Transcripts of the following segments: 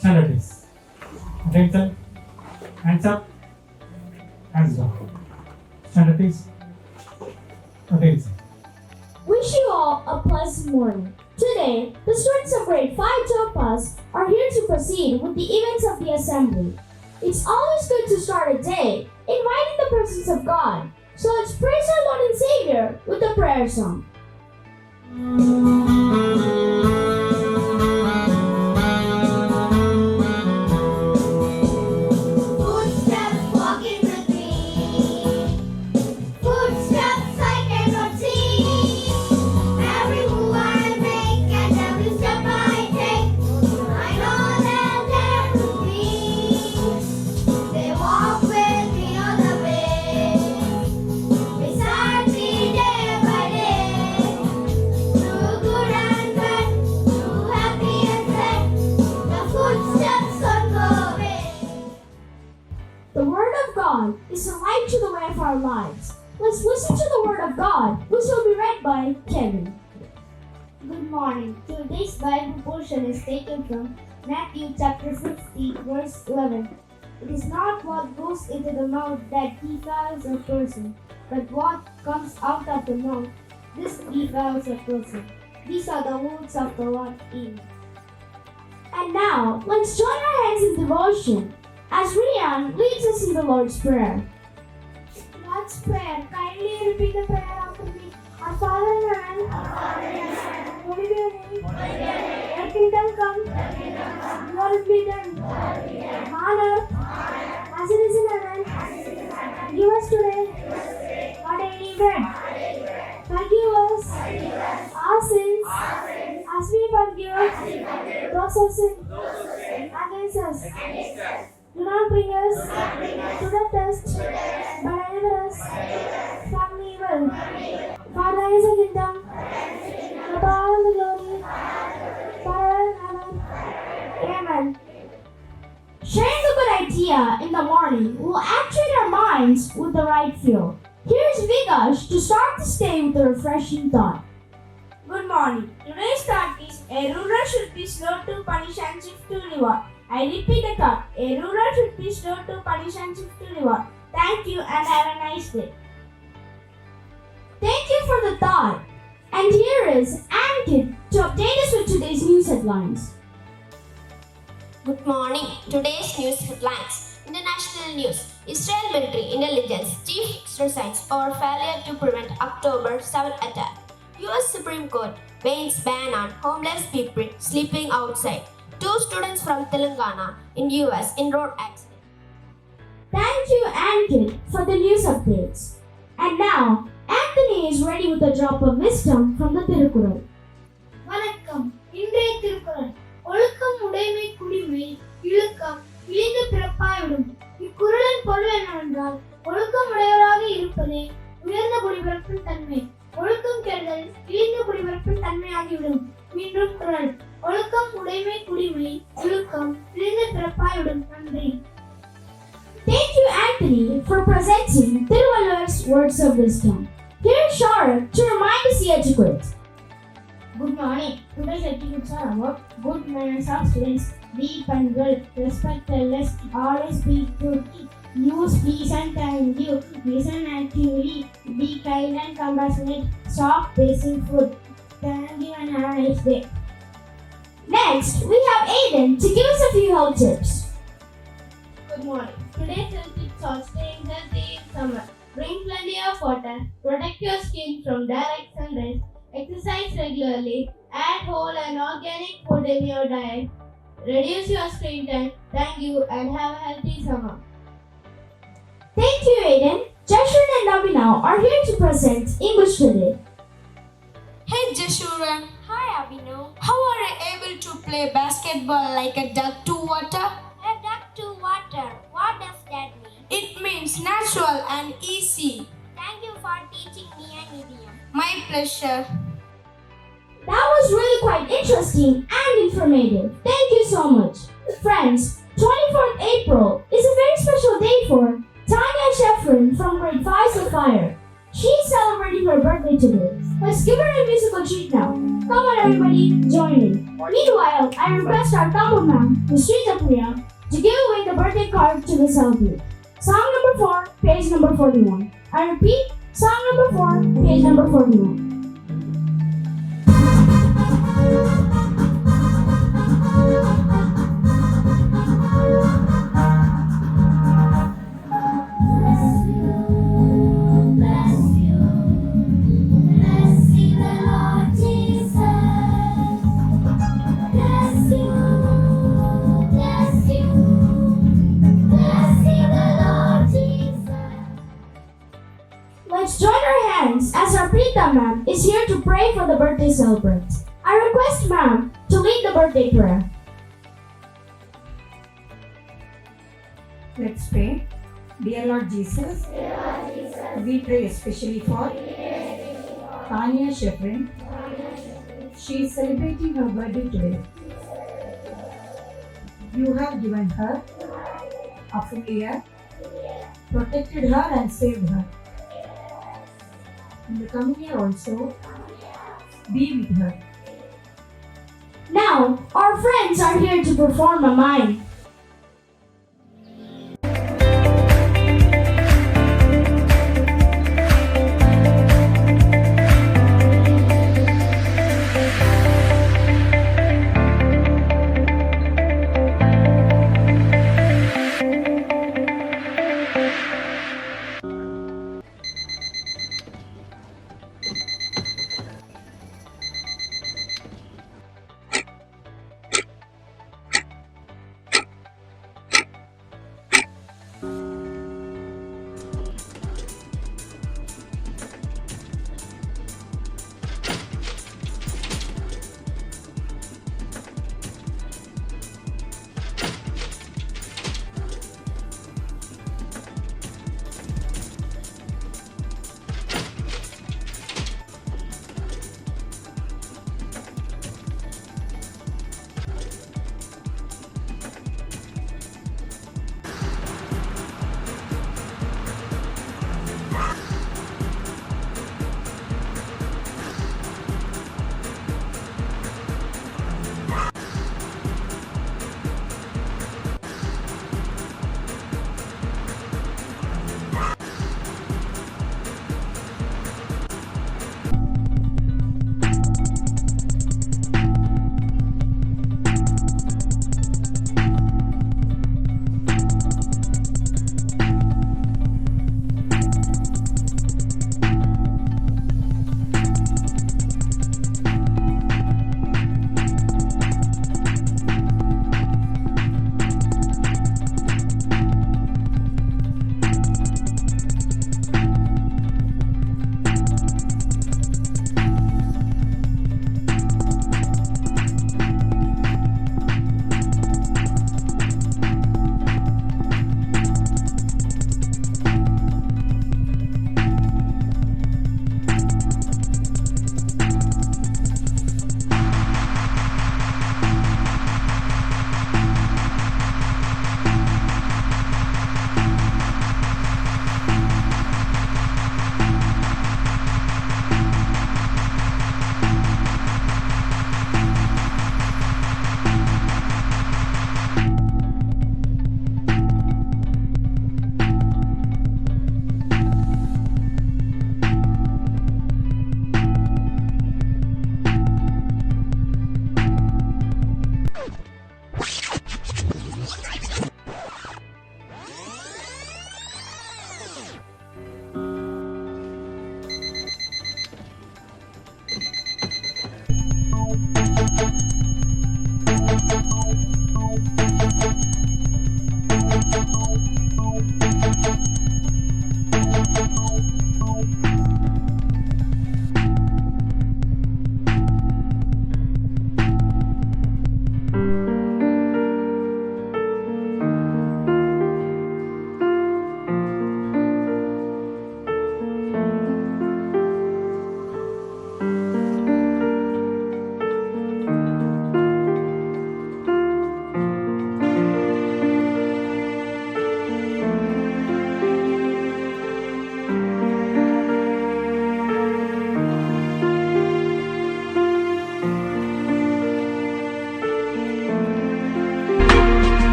Standard is. Attention. Hands up. Hands down. Standard is. Attention. Wish you all a pleasant morning. Today, the students of grade 5 Topaz are here to proceed with the events of the assembly. It's always good to start a day inviting the presence of God. So let's praise our Lord and Savior with a prayer song. Footsteps walking with me. Footsteps I cannot see. Every move I make and every step I take, I know that there will be. They walk with me on the way, beside me day by day. Through good and bad, through happy and sad, the footsteps on the way. The Word of God is a light to the way of our lives. Let's listen to the Word of God, which will be read by Kevin. Good morning. Today's Bible portion is taken from Matthew chapter 50, verse 11. It is not what goes into the mouth that defiles a person, but what comes out of the mouth, this defiles a person. These are the words of the Lord. Amen. And now, let's join our hands in devotion as Rian leads us in the Lord's Prayer. Lord's Prayer. Kindly repeat the prayer after me. Our Father in heaven, hallowed be your name. Your kingdom come. Your will be done on earth as it is in heaven. Give us today our daily bread. Forgive us our sins as we forgive those who sin against us. Do not bring us to the test, but deliver us from evil. For thine is the kingdom, the power and the glory, forever and ever. Amen. Sharing a good idea in the morning will actuate our minds with the right fuel. Here's Vigash to start this day with a refreshing thought. Good morning. Today's thought is a ruler should be slow to punish and swift to reward. I repeat the thought. A ruler should be slow to punish and swift to reward. Thank you and have a nice day. Thank you for the thought. And here is Ankit to update us with today's news headlines. Good morning. Today's news headlines. International news. Israel military intelligence chief resigns over failure to prevent October 7 attack. US Supreme Court bans ban on homeless people sleeping outside. 2 students from Telangana in US in road accident. Thank you, Ankit, for the news updates. And now, Anthony is ready with a drop of wisdom from the Tirukkural. வணக்கம். இன்றைய திருக்குறள். ஒழுக்கம் உடைமை குடிமை இழுக்கம் இழிந்து பிறப்பாய்விடும். இக்குறளின் பொருள் என்னவென்றால், ஒழுக்கம் உடையவராக இருப்பதே உயர்ந்த குடிபிறப்பின் தன்மை. ஒழுக்கம் கெடுதல் இழிந்த குடிபிறப்பின் தன்மையாகிவிடும். மீண்டும் குறள். ஒழுக்கம் உடைமை குடிமை இழுக்கம் இழிந்து பிறப்பாய்விடும். நன்றி. Thank you, Anthony, for presenting Tiruvalluvar's words of wisdom. Here's Sharak to remind us the etiquette. Good morning. Today's etiquettes are about good manners of students. Be punctual, respect elders, always be good, use please and thank you, listen actively, be kind and compassionate, stop wasting food. Thank you and have a nice day. Next, we have Aiden to give us a few health tips. Good morning. Today's health tips are staying healthy in summer. Drink plenty of water, protect your skin from direct sunrays, exercise regularly, add whole and organic food in your diet, reduce your screen time. Thank you and have a healthy summer. Thank you, Aiden. Jashun and Nabina are here to present English today. Hey Jashuran, hi Abhinav. How are you able to play basketball like a duck to water? A duck to water. What does that mean? It means natural and easy. Thank you for teaching me an idiom. My pleasure. That was really quite interesting and informative. Thank you so much. Friends, 24th April is a very special day for Tanya Sheffrin from grade 5 Sapphire. She's celebrating her birthday today. Let's give her a musical treat now. Come on everybody, join in. Meanwhile, I request our Tamil ma'am, Ms. Srija Priya, to give away the birthday card to the celebrant. Song number 4, page number 41. I repeat, song number 4, page number 41. Let's join our hands as our Preeta ma'am is here to pray for the birthday celebrant. I request ma'am to lead the birthday prayer. Let's pray. Dear Lord Jesus, we pray especially for Tanya Shefrin. She is celebrating her birthday today. You have given her a full year, protected her and saved her. In the coming year also, be with her. Now, our friends are here to perform a mime.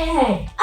ahead.